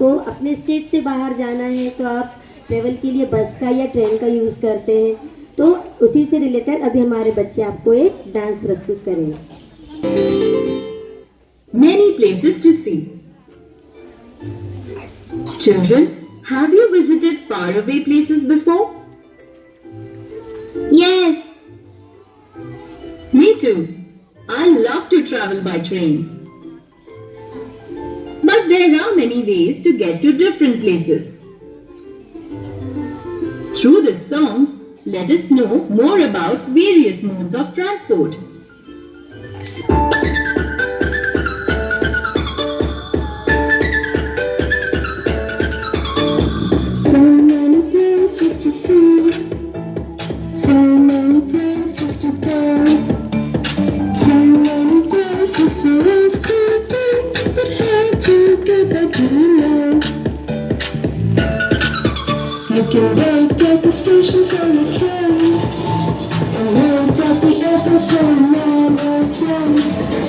आपको अपने स्टेट से बाहर जाना है तो आप ट्रेवल के लिए बस का या ट्रेन का यूज़ करते हैं। तो उसी से रिलेटेड अभी हमारे बच्चे आपको एक डांस प्रस्तुत करेंगे। Many places to see. Children, have you visited faraway places before? Yes. Me too. I love to travel by train. But there are many ways to get to different places. Through this song, let us know more about various modes of transport. So many places to see, so many places to go, so many places for us to be, but hard to get back to know. You can wait at the station for your train, and wait at the airport for another plane.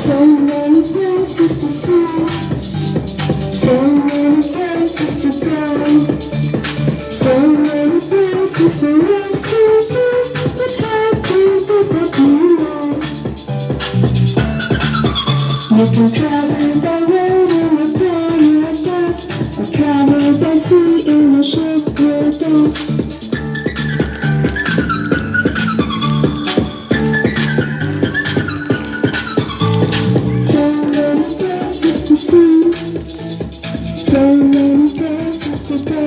So many places to see, so many places to go. So many places for us to go, but hard to get back to know. You can travel by road in a plane or a bus, or travel by sea in a ship with us. So many places to see, so many places to go.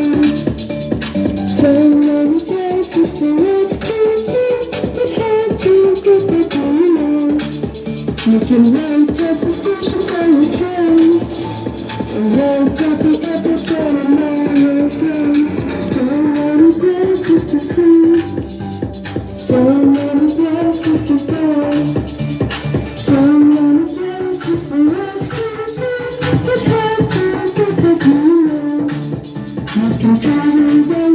So many places for us to be, but hard to get back to know. You can wait at the station for your train, and wait at the airport for another plane. So many places to see, so many places to go, so many places for us to be, but hard to get back to know. You can travel by